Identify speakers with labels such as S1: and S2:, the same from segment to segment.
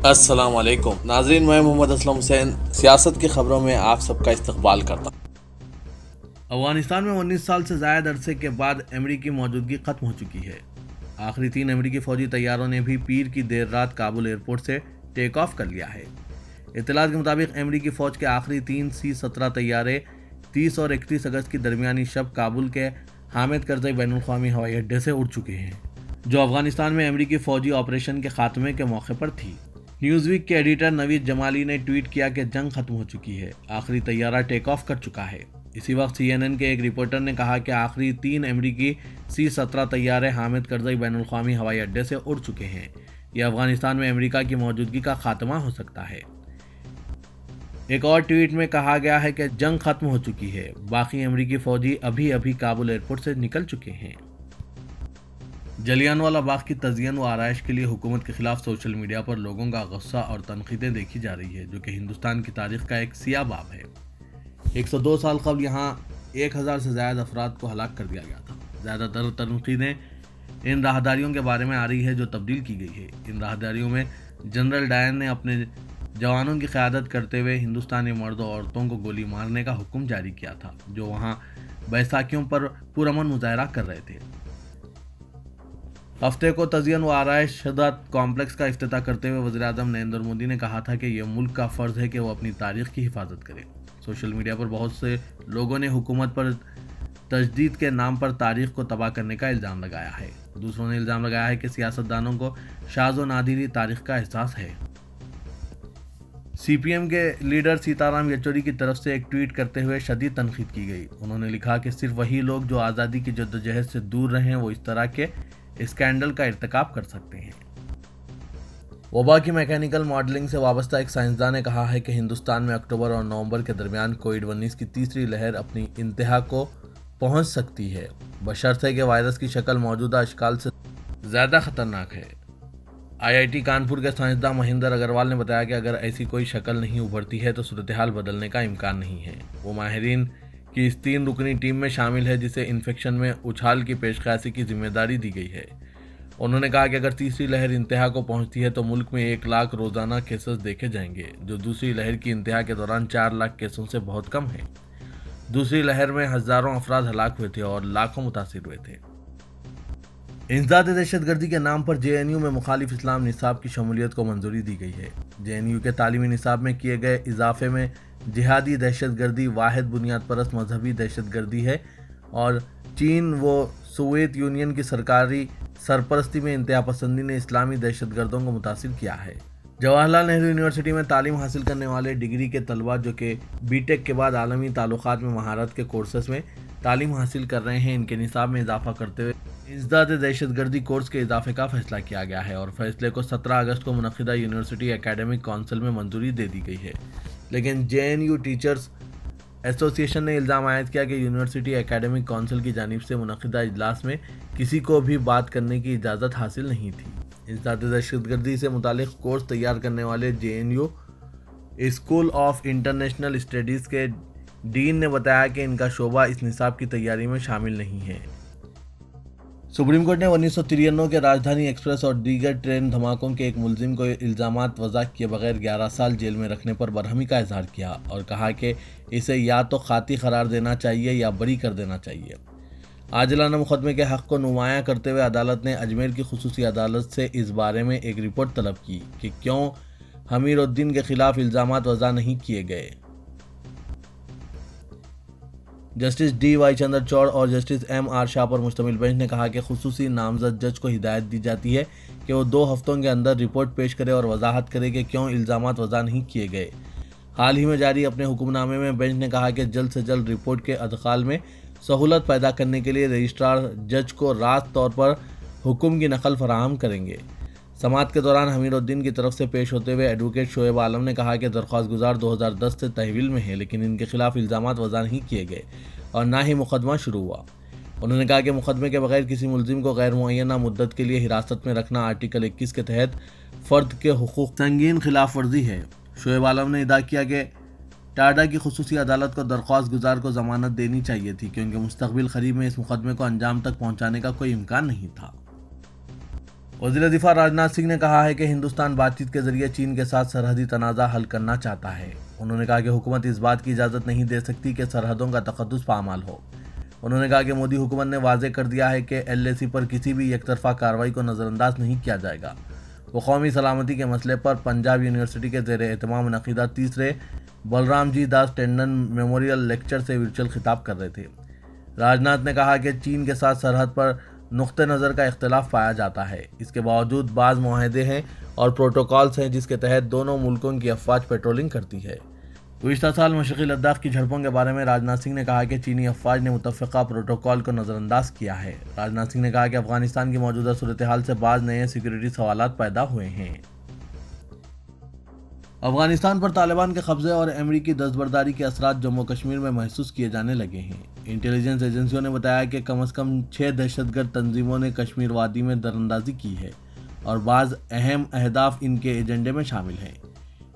S1: السلام علیکم ناظرین، میں محمد اسلم حسین سیاست کی خبروں میں آپ سب کا استقبال کرتا ہوں۔
S2: افغانستان میں 19 سال سے زائد عرصے کے بعد امریکی موجودگی ختم ہو چکی ہے۔ آخری 3 امریکی فوجی طیاروں نے بھی پیر کی دیر رات کابل ایئرپورٹ سے ٹیک آف کر لیا ہے۔ اطلاعات کے مطابق امریکی فوج کے آخری 3 C-17 طیارے 30 اور 31 اگست کی درمیانی شب کابل کے حامد کرزئی بین الاقوامی ہوائی اڈے سے اڑ چکے ہیں، جو افغانستان میں امریکی فوجی آپریشن کے خاتمے کے موقع پر تھی۔ نیوز ویک کے ایڈیٹر نوید جمالی نے ٹویٹ کیا کہ جنگ ختم ہو چکی ہے، آخری طیارہ ٹیک آف کر چکا ہے۔ اسی وقت CNN کے ایک رپورٹر نے کہا کہ آخری 3 امریکی C-17 طیارے حامد کرزئی بین الاقوامی ہوائی اڈے سے اڑ چکے ہیں۔ یہ افغانستان میں امریکہ کی موجودگی کا خاتمہ ہو سکتا ہے۔ ایک اور ٹویٹ میں کہا گیا ہے کہ جنگ ختم ہو چکی ہے، باقی امریکی فوجی ابھی کابل ایئرپورٹ سے نکل چکے ہیں۔ جلیانوالہ باغ کی تزئین و آرائش کے لیے حکومت کے خلاف سوشل میڈیا پر لوگوں کا غصہ اور تنقیدیں دیکھی جا رہی ہے، جو کہ ہندوستان کی تاریخ کا ایک سیاہ باب ہے۔ 102 سال قبل یہاں 1000 سے زائد افراد کو ہلاک کر دیا گیا تھا۔ زیادہ تر تنقیدیں ان راہداریوں کے بارے میں آ رہی ہے جو تبدیل کی گئی ہے۔ ان راہداریوں میں جنرل ڈائر نے اپنے جوانوں کی قیادت کرتے ہوئے ہندوستانی مرد و عورتوں کو گولی مارنے کا حکم جاری کیا تھا، جو وہاں بیساکھیوں پر پرامن مظاہرہ کر رہے تھے۔ ہفتے کو تزئین و آرائش شدہ کمپلیکس کا افتتاح کرتے ہوئے وزیر اعظم نریندر مودی نے کہا تھا کہ یہ ملک کا فرض ہے کہ وہ اپنی تاریخ کی حفاظت کرے۔ سوشل میڈیا پر بہت سے لوگوں نے حکومت پر تجدید کے نام پر تاریخ کو تباہ کرنے کا الزام لگایا ہے۔ دوسروں نے الزام لگایا ہے کہ سیاستدانوں کو شاذ و نادری تاریخ کا احساس ہے۔ CPM کے لیڈر سیتارام یچوری کی طرف سے ایک ٹویٹ کرتے ہوئے شدید تنقید کی گئی۔ انہوں نے لکھا کہ صرف وہی لوگ جو آزادی کی جدوجہد سے دور رہیں وہ اس طرح کے اسکینڈل کا ارتکاب کر سکتے ہیں۔ وبا کی میکینیکل ماڈلنگ سے وابستہ ایک سائنسداں نے کہا ہے کہ ہندوستان میں اکتوبر اور نومبر کے درمیان کووڈ-19 کی تیسری لہر اپنی انتہا کو پہنچ سکتی ہے، بشرطے کہ وائرس کی شکل موجودہ اشکال سے زیادہ خطرناک ہے۔ IIT کانپور کے سائنسداں مہندر اگروال نے بتایا کہ اگر ایسی کوئی شکل نہیں ابھرتی ہے تو صورتحال بدلنے کا امکان نہیں ہے۔ وہ ماہرین کی اس 3 رکنی ٹیم میں شامل ہے جسے انفیکشن میں اچھال کی پیش قیاسی کی ذمہ داری دی گئی ہے۔ انہوں نے کہا کہ اگر تیسری لہر انتہا کو پہنچتی ہے تو ملک میں 1 لاکھ روزانہ کیسز دیکھے جائیں گے، جو دوسری لہر کی انتہا کے دوران 4 لاکھ کیسوں سے بہت کم ہے۔ دوسری لہر میں ہزاروں افراد ہلاک ہوئے تھے اور لاکھوں متاثر ہوئے تھے۔ انسداد دہشت گردی کے نام پر JNU میں مخالف اسلام نصاب کی شمولیت کو منظوری دی گئی ہے۔ JNU کے تعلیمی نصاب میں کیے گئے اضافے میں جہادی دہشت گردی واحد بنیاد پرست مذہبی دہشت گردی ہے اور چین و سوویت یونین کی سرکاری سرپرستی میں انتہا پسندی نے اسلامی دہشت گردوں کو متاثر کیا ہے۔ جواہر لال نہرو یونیورسٹی میں تعلیم حاصل کرنے والے ڈگری کے طلباء جو کہ B.Tech کے بعد عالمی تعلقات میں مہارت کے کورسز میں تعلیم حاصل کر رہے ہیں، ان کے نصاب میں اضافہ کرتے ہوئے انسداد دہشت گردی کورس کے اضافے کا فیصلہ کیا گیا ہے اور فیصلے کو 17 اگست کو منعقدہ یونیورسٹی اکیڈمک کونسل میں منظوری دے دی گئی ہے۔ لیکن JNU ٹیچرز ایسوسی ایشن نے الزام عائد کیا کہ یونیورسٹی اکیڈمک کونسل کی جانب سے منعقدہ اجلاس میں کسی کو بھی بات کرنے کی اجازت حاصل نہیں تھی۔ انسداد دہشت گردی سے متعلق کورس تیار کرنے والے JNU school of international studies کے ڈین نے بتایا کہ ان کا شعبہ اس نصاب کی تیاری میں شامل نہیں ہے۔ سپریم کورٹ نے 1993 کے راجدھانی ایکسپریس اور دیگر ٹرین دھماکوں کے ایک ملزم کو الزامات وضع کیے بغیر 11 سال جیل میں رکھنے پر برہمی کا اظہار کیا اور کہا کہ اسے یا تو خاطی قرار دینا چاہیے یا بری کر دینا چاہیے۔ عاجلانہ مقدمے کے حق کو نمایاں کرتے ہوئے عدالت نے اجمیر کی خصوصی عدالت سے اس بارے میں ایک رپورٹ طلب کی کہ کیوں حمیر الدین کے خلاف الزامات وضع نہیں کیے گئے۔ جسٹس DY چندرچوڑ اور جسٹس MR شاہ پر مشتمل بینچ نے کہا کہ خصوصی نامزد جج کو ہدایت دی جاتی ہے کہ وہ 2 ہفتوں کے اندر رپورٹ پیش کرے اور وضاحت کرے کہ کیوں الزامات وضع نہیں کیے گئے۔ حال ہی میں جاری اپنے حکم نامے میں بینچ نے کہا کہ جلد سے جلد رپورٹ کے ادخال میں سہولت پیدا کرنے کے لیے رجسٹرار جج کو راست طور پر حکم کی نقل فراہم کریں گے۔ سماعت کے دوران حمیر الدین کی طرف سے پیش ہوتے ہوئے ایڈوکیٹ شعیب عالم نے کہا کہ درخواست گزار 2010 سے تحویل میں ہے لیکن ان کے خلاف الزامات وضع نہیں کیے گئے اور نہ ہی مقدمہ شروع ہوا۔ انہوں نے کہا کہ مقدمے کے بغیر کسی ملزم کو غیر معینہ مدت کے لیے حراست میں رکھنا آرٹیکل 21 کے تحت فرد کے حقوق سنگین خلاف ورزی ہے۔ شعیب عالم نے ادعا کیا کہ ٹاڈا کی خصوصی عدالت کو درخواست گزار کو ضمانت دینی چاہیے تھی کیونکہ مستقبل قریب میں اس مقدمے کو انجام تک پہنچانے کا کوئی امکان نہیں تھا۔ وزیر دفاع راجناتھ سنگھ نے کہا ہے کہ ہندوستان بات چیت کے ذریعے چین کے ساتھ سرحدی تنازع حل کرنا چاہتا ہے۔ انہوں نے کہا کہ حکومت اس بات کی اجازت نہیں دے سکتی کہ سرحدوں کا تقدس پامال ہو۔ انہوں نے کہا کہ مودی حکومت نے واضح کر دیا ہے کہ LAC پر کسی بھی یک طرفہ کارروائی کو نظر انداز نہیں کیا جائے گا۔ وہ قومی سلامتی کے مسئلے پر پنجاب یونیورسٹی کے زیر اہتمام منعقدہ تیسرے بلرام جی داس ٹنڈن میموریل لیکچر سے ورچوئل خطاب کر رہے تھے۔ راجناتھ نے کہا کہ چین کے ساتھ سرحد پر نقطہ نظر کا اختلاف پایا جاتا ہے۔ اس کے باوجود بعض معاہدے ہیں اور پروٹوکولز ہیں جس کے تحت دونوں ملکوں کی افواج پیٹرولنگ کرتی ہے۔ گزشتہ سال مشرقی لداخ کی جھڑپوں کے بارے میں راجناتھ سنگھ نے کہا کہ چینی افواج نے متفقہ پروٹوکول کو نظر انداز کیا ہے۔ راجناتھ سنگھ نے کہا کہ افغانستان کی موجودہ صورتحال سے بعض نئے سیکورٹی سوالات پیدا ہوئے ہیں۔ افغانستان پر طالبان کے قبضے اور امریکی دستبرداری کے اثرات جموں کشمیر میں محسوس کیے جانے لگے ہیں۔ انٹیلیجنس ایجنسیوں نے بتایا کہ کم از کم 6 دہشت گرد تنظیموں نے کشمیر وادی میں دراندازی کی ہے اور بعض اہم اہداف ان کے ایجنڈے میں شامل ہیں۔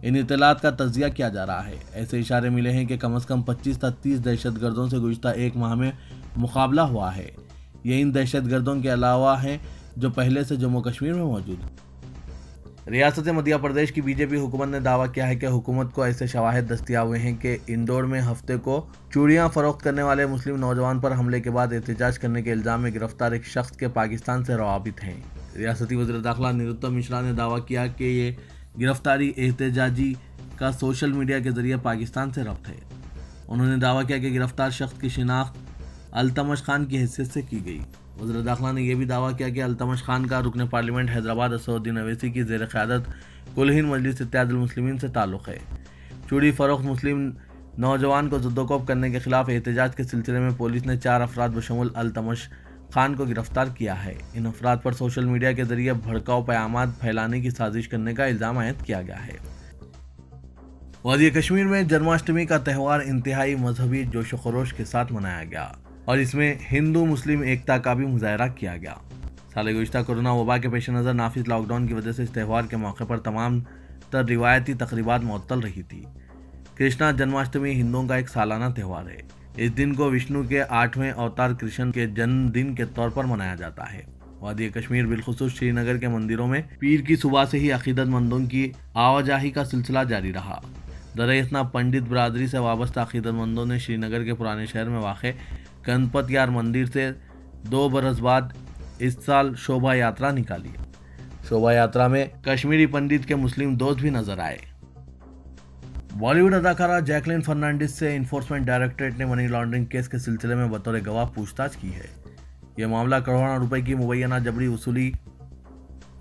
S2: ان اطلاعات کا تجزیہ کیا جا رہا ہے۔ ایسے اشارے ملے ہیں کہ کم از کم 25 تا 30 دہشت گردوں سے گزشتہ ایک ماہ میں مقابلہ ہوا ہے۔ یہ ان دہشت گردوں کے علاوہ ہیں جو پہلے سے جموں کشمیر میں موجود ہیں۔ ریاست مدھیہ پردیش کی BJP حکومت نے دعویٰ کیا ہے کہ حکومت کو ایسے شواہد دستیاب ہوئے ہیں کہ اندور میں ہفتے کو چوڑیاں فروخت کرنے والے مسلم نوجوان پر حملے کے بعد احتجاج کرنے کے الزام میں گرفتار ایک شخص کے پاکستان سے روابط ہیں۔ ریاستی وزیر داخلہ نروتم مشرا نے دعویٰ کیا کہ یہ گرفتاری احتجاجی کا سوشل میڈیا کے ذریعے پاکستان سے ربط ہے۔ انہوں نے دعویٰ کیا کہ گرفتار شخص کی شناخت التمش خان کی حیثیت سے کی گئی۔ وزیر داخلہ نے یہ بھی دعویٰ کیا کہ التمش خان کا رکن پارلیمنٹ حیدرآباد اسدالدین اویسی کی زیر قیادت کل ہند مجلس اتحاد المسلمین سے تعلق ہے۔ چوڑی فروخت مسلم نوجوان کو زدوکوب کرنے کے خلاف احتجاج کے سلسلے میں پولیس نے 4 افراد بشمول التمش خان کو گرفتار کیا ہے۔ ان افراد پر سوشل میڈیا کے ذریعے بھڑکاؤ پیغامات پھیلانے کی سازش کرنے کا الزام عائد کیا گیا ہے۔ وادی کشمیر میں جنماشٹمی کا تہوار انتہائی مذہبی جوش و خروش کے ساتھ منایا گیا اور اس میں ہندو مسلم ایکتا کا بھی مظاہرہ کیا گیا۔ سال گزشتہ کورونا وبا کے پیش نظر نافذ لاک ڈاؤن کی وجہ سے اس تہوار کے موقع پر تمام تر روایتی تقریبات معطل رہی تھی۔ کرشنا جنماشٹمی ہندوؤں کا ایک سالانہ تہوار ہے۔ اس دن کو وشنو کے 8ویں اوتار کرشن کے جنم دن کے طور پر منایا جاتا ہے۔ وادی کشمیر بالخصوص شری نگر کے مندروں میں پیر کی صبح سے ہی عقیدت مندوں کی آواجاہی کا سلسلہ جاری رہا۔ دریں اثنا پنڈت برادری سے وابستہ عقیدت مندوں نے شری نگر کے پرانے شہر میں واقع گنپت یار مندر سے 2 برس بعد اس سال شوبھا یاترا نکالی۔ شوبھا یاترا میں کشمیری پنڈت کے مسلم دوست بھی نظر آئے۔ بالی ووڈ اداکارہ جیکلین فرنانڈیز سے انفورسمنٹ ڈائریکٹوریٹ نے منی لانڈرنگ کیس کے سلسلے میں بطور گواہ پوچھ تاچھ کی ہے۔ یہ معاملہ کروڑوں روپے کی مبینہ جبری وصولی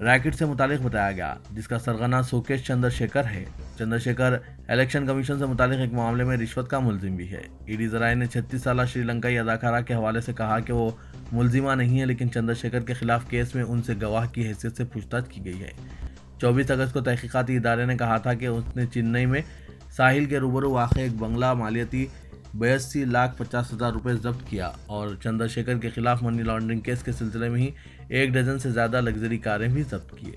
S2: ریکٹ سے متعلق بتایا گیا، جس کا سرغنہ سوکیش چندر شیکھر ہے۔ چندر شیکھر الیکشن کمیشن سے متعلق ایک معاملے میں رشوت کا ملزم بھی ہے۔ ED ذرائع نے 36 سالہ شری لنکائی اداکارہ کے حوالے سے کہا کہ وہ ملزمہ نہیں ہے، لیکن چندر شیکھر کے خلاف کیس میں ان سے گواہ کی حیثیت سے پوچھ تاچھ کی گئی ہے۔ 24 اگست کو تحقیقاتی ادارے نے کہا تھا کہ اس نے چنئی میں ساحل کے روبرو واقع ایک بنگلہ مالیاتی 82,50,000 روپے ضبط کیا اور چندر شیکھر کے خلاف منی لانڈرنگ کیس کے سلسلے میں ہی 1 ڈزن سے زیادہ لگژری کاریں بھی ضبط کیے۔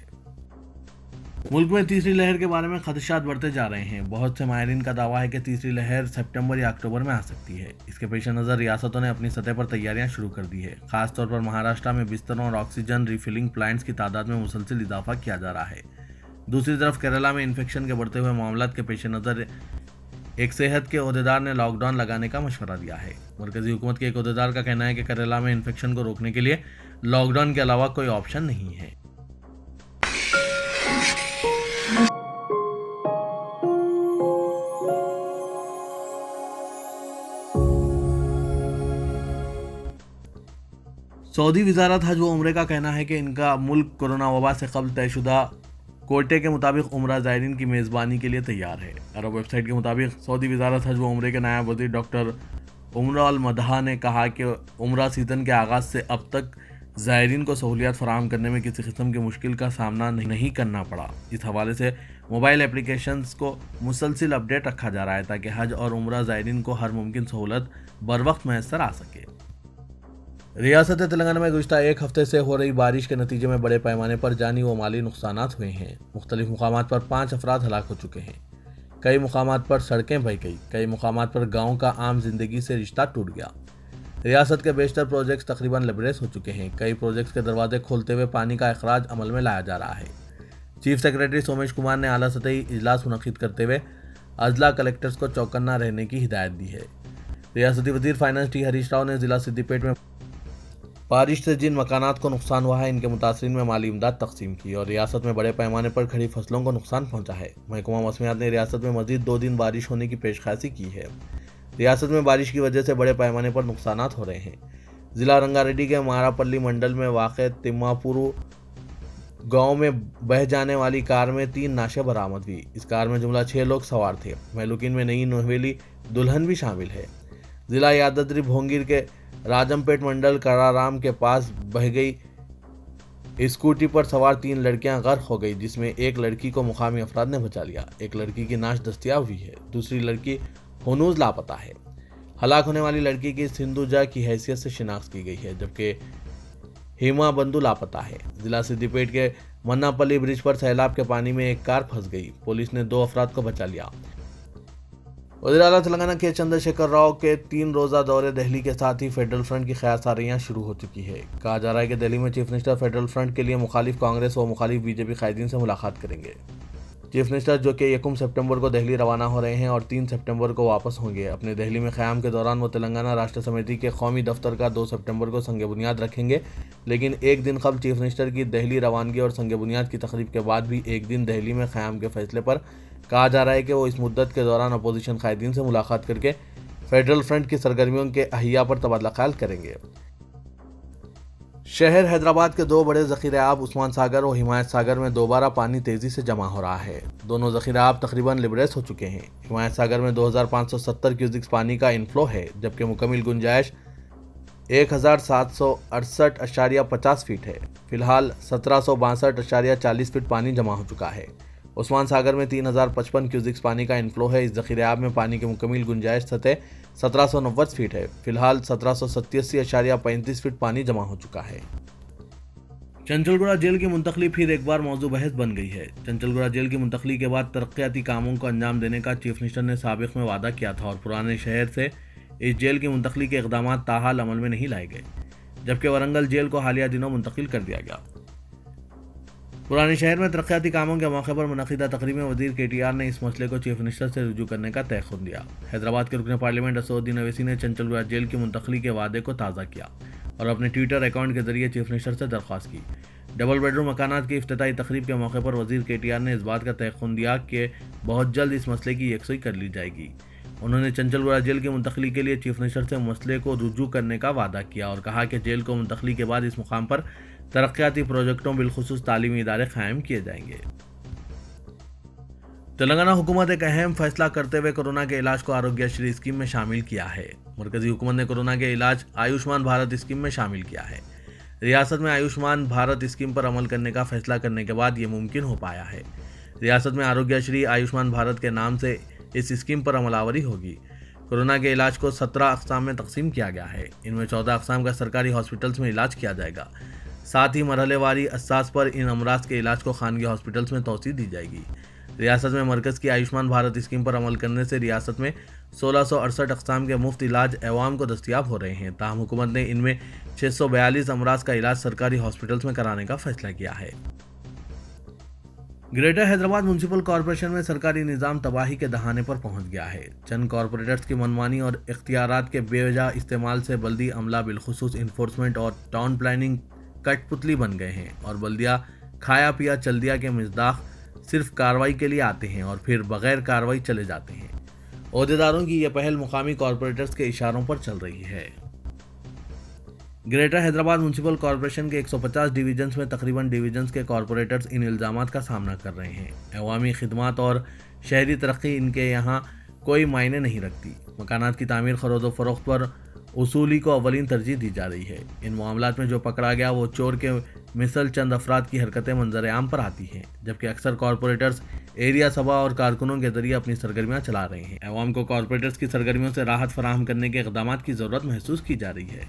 S2: ملک میں تیسری لہر کے بارے میں خدشات بڑھتے جا رہے ہیں۔ بہت سے ماہرین کا دعویٰ ہے کہ تیسری لہر سپٹمبر یا اکتوبر میں آ سکتی ہے۔ اس کے پیش نظر ریاستوں نے اپنی سطح پر تیاریاں شروع کر دی ہے۔ خاص طور پر مہاراشٹر میں بستروں اور آکسیجن ریفلنگ پلانٹس کی تعداد میں مسلسل اضافہ کیا جا رہا ہے۔ دوسری طرف کیرالہ میں انفیکشن کے بڑھتے ہوئے معاملات کے پیش نظر ایک صحت کے عہدیدار نے لاک ڈاؤن لگانے کا مشورہ دیا ہے۔ مرکزی حکومت کے ایک عہدیدار کا کہنا ہے کہ کیرالہ میں انفیکشن کو روکنے کے لیے لاک ڈاؤن کے علاوہ کوئی آپشن نہیں ہے۔ سعودی وزارت حج و عمرے کا کہنا ہے کہ ان کا ملک کورونا وبا سے قبل طے شدہ کوٹے کے مطابق عمرہ زائرین کی میزبانی کے لیے تیار ہے۔ عرب ویب سائٹ کے مطابق سعودی وزارت حج و عمرے کے نائب وزیر ڈاکٹر عمر المدحہ نے کہا کہ عمرہ سیزن کے آغاز سے اب تک زائرین کو سہولیات فراہم کرنے میں کسی قسم کی مشکل کا سامنا نہیں کرنا پڑا۔ اس حوالے سے موبائل اپلیکیشنز کو مسلسل اپڈیٹ رکھا جا رہا ہے تاکہ حج اور عمرہ زائرین کو ہر ممکن سہولت بروقت میسر آ سکے۔ ریاست تلنگانہ میں گزشتہ ایک ہفتے سے ہو رہی بارش کے نتیجے میں بڑے پیمانے پر جانی و مالی نقصانات ہوئے ہیں۔ مختلف مقامات پر 5 افراد ہلاک ہو چکے ہیں۔ کئی مقامات پر سڑکیں بہہ گئی، کئی مقامات پر گاؤں کا عام زندگی سے رشتہ ٹوٹ گیا۔ ریاست کے بیشتر پروجیکٹس تقریباً لبریز ہو چکے ہیں. کئی پروجیکٹس کے دروازے کھولتے ہوئے پانی کا اخراج عمل میں لایا جا رہا ہے. چیف سیکریٹری سومیش کمار نے اعلیٰ سطحی اجلاس منعقد کرتے ہوئے اضلاع کلکٹرز کو چوکنا رہنے کی ہدایت دی ہے. ریاستی وزیر فائنانس ٹی ہریش راؤ نے ضلع سدی پیٹ میں بارش سے جن مکانات کو نقصان ہوا ہے ان کے متاثرین میں مالی امداد تقسیم کی اور ریاست میں بڑے پیمانے پر کھڑی فصلوں کو نقصان پہنچا ہے. محکمہ موسمیات نے ریاست میں مزید 2 دن بارش ہونے کی پیش خیاسی کی ہے. ریاست میں بارش کی وجہ سے بڑے پیمانے پر نقصانات ہو رہے ہیں. ضلع رنگا ریڈی کے ماراپلی منڈل میں واقع تماپورو گاؤں میں بہہ جانے والی کار میں 3 نعشیں برآمد ہوئی. اس کار میں جملہ 6 لوگ سوار تھے. مہلوکین میں نئی نویلی دلہن بھی شامل ہے. ضلع یادادری بھونگیر کے راجم پیٹ منڈل کرارام کے پاس بہ گئی اسکوٹی پر سوار 3 لڑکیاں غرق ہو گئی جس میں ایک لڑکی کو مقامی افراد نے بچا لیا. ایک لڑکی کی نعش دستیاب ہوئی ہے. دوسری لڑکی ہنوز لاپتہ ہے. ہلاک ہونے والی لڑکی کی سندھوجا کی حیثیت سے شناخت کی گئی ہے جبکہ ہیما بندو لاپتہ ہے. ضلع سدی پیٹ کے منا پلی برج پر سیلاب کے پانی میں ایک کار پھنس گئی. پولیس نے 2 افراد کو بچا لیا. وزیر اعلیٰ تلنگانہ کے چندر شیکھر راؤ کے 3 روزہ دورے دہلی کے ساتھ ہی فیڈرل فرنٹ کی قیام ساریاں شروع ہو چکی ہے. کہا جا رہا ہے کہ دہلی میں چیف منسٹر فیڈرل فرنٹ کے لیے مخالف کانگریس و مخالف بی جے پی قائدین سے ملاقات کریں گے. چیف منسٹر جو کہ 1 سپٹمبر کو دہلی روانہ ہو رہے ہیں اور 3 سپٹمبر کو واپس ہوں گے. اپنے دہلی میں قیام کے دوران وہ تلنگانہ راشٹر سمیتی کے قومی دفتر کا 2 سپٹمبر کو سنگ بنیاد رکھیں گے. لیکن ایک دن قبل چیف منسٹر کی دہلی روانگی اور سنگ بنیاد کی تقریب کے بعد بھی ایک دن دہلی میں قیام کے فیصلے پر کہا جا رہا ہے کہ وہ اس مدت کے دوران اپوزیشن قائدین سے ملاقات کر کے فیڈرل فرنٹ کی سرگرمیوں کے احیا پر تبادلہ خیال کریں گے. شہر حیدرآباد کے 2 بڑے ذخیرہ آب عثمان ساگر اور حمایت ساگر میں دوبارہ پانی تیزی سے جمع ہو رہا ہے. دونوں ذخیرہ آب تقریباً لبریز ہو چکے ہیں. حمایت ساگر میں 2570 کیوسکس پانی کا انفلو ہے جبکہ مکمل گنجائش 1768.50 فٹ ہے. فی الحال 1762.40 فٹ پانی جمع ہو چکا ہے. عثمان ساگر میں 3055 کیوسکس پانی کا انفلو ہے. اس ذخیرہ آب میں پانی کی مکمل گنجائش سطح 1790 فٹ ہے. فی الحال 1787.35 فٹ پانی جمع ہو چکا ہے. چنچل گوڑہ جیل کی منتقلی پھر ایک بار موضوع بحث بن گئی ہے. چنچل گوڑہ جیل کی منتقلی کے بعد ترقیاتی کاموں کو انجام دینے کا چیف منسٹر نے سابق میں وعدہ کیا تھا اور پرانے شہر سے اس جیل کی منتقلی کے اقدامات تاحال عمل میں نہیں لائے گئے جبکہ ورنگل جیل کو حالیہ دنوں منتقل کر دیا گیا. پرانے شہر میں ترقیاتی کاموں کے موقع پر منعقدہ تقریب میں وزیر کے ٹی آر نے اس مسئلے کو چیف منسٹر سے رجوع کرنے کا تیقن دیا. حیدرآباد کے رکن پارلیمنٹ اسدالدین اویسی نے چنچل گوڑہ جیل کی منتقلی کے وعدے کو تازہ کیا اور اپنے ٹویٹر اکاؤنٹ کے ذریعے چیف منسٹر سے درخواست کی. ڈبل بیڈ روم مکانات کی افتتاحی تقریب کے موقع پر وزیر کے ٹی آر نے اس بات کا تیقن دیا کہ بہت جلد اس مسئلے کی یکسوئی کر لی جائے گی. انہوں نے چنچل گوڑہ جیل کی منتقلی کے لیے چیف منسٹر سے مسئلے کو رجوع کرنے کا وعدہ کیا اور کہا کہ جیل کو منتقلی کے بعد اس مقام پر ترقیاتی پروجیکٹوں بالخصوص تعلیمی ادارے قائم کیے جائیں گے. تلنگانہ حکومت ایک اہم فیصلہ کرتے ہوئے کورونا کے علاج کو آروگیہ شری اسکیم میں شامل کیا ہے. مرکزی حکومت نے کورونا کے علاج آیوشمان بھارت اسکیم میں شامل کیا ہے. ریاست میں آیوشمان بھارت اسکیم پر عمل کرنے کا فیصلہ کرنے کے بعد یہ ممکن ہو پایا ہے. ریاست میں آروگیہ شری آیوشمان بھارت کے نام سے اس اسکیم پر عمل آوری ہوگی. کورونا کے علاج کو 17 اقسام میں تقسیم کیا گیا ہے. ان میں 14 اقسام کا سرکاری ہاسپٹلز میں علاج کیا جائے گا. ساتھ ہی مرحلے واری اساس پر ان امراض کے علاج کو خانگی ہاسپٹلز میں توسیع دی جائے گی. ریاست میں مرکز کی آیوشمان بھارت اسکیم پر عمل کرنے سے ریاست میں 1668 اقسام کے مفت علاج عوام کو دستیاب ہو رہے ہیں. تاہم حکومت نے ان میں 642 امراض کا علاج سرکاری ہاسپٹلز میں کرانے کا فیصلہ کیا ہے. گریٹر حیدرآباد میونسپل کارپوریشن میں سرکاری نظام تباہی کے دہانے پر پہنچ گیا ہے. چند کارپوریٹرز کی منمانی اور اختیارات کے بے وجہ استعمال سے بلدی عملہ بالخصوص انفورسمنٹ اور ٹاؤن پلاننگ کٹ پتلی بن گئے ہیں اور بلدیہ کھایا پیا چل دیا کے مصداق صرف کارروائی کے لیے آتے ہیں اور پھر بغیر کارروائی چلے جاتے ہیں. عہدیداروں کی یہ پہل مقامی کارپوریٹرز کے اشاروں پر چل رہی ہے. گریٹر حیدرآباد میونسپل کارپوریشن کے 150 ڈویژنز میں تقریباً ڈویژنز کے کارپوریٹرز ان الزامات کا سامنا کر رہے ہیں. عوامی خدمات اور شہری ترقی ان کے یہاں کوئی معنی نہیں رکھتی. مکانات کی تعمیر خرید و فروخت پر اصولی کو اولین ترجیح دی جا رہی ہے. ان معاملات میں جو پکڑا گیا وہ چور کے مثل چند افراد کی حرکتیں منظر عام پر آتی ہیں جبکہ اکثر کارپوریٹرز ایریا سبھا اور کارکنوں کے ذریعے اپنی سرگرمیاں چلا رہے ہیں. عوام کو کارپوریٹرز کی سرگرمیوں سے راحت فراہم کرنے کے اقدامات کی ضرورت محسوس کی جا رہی ہے.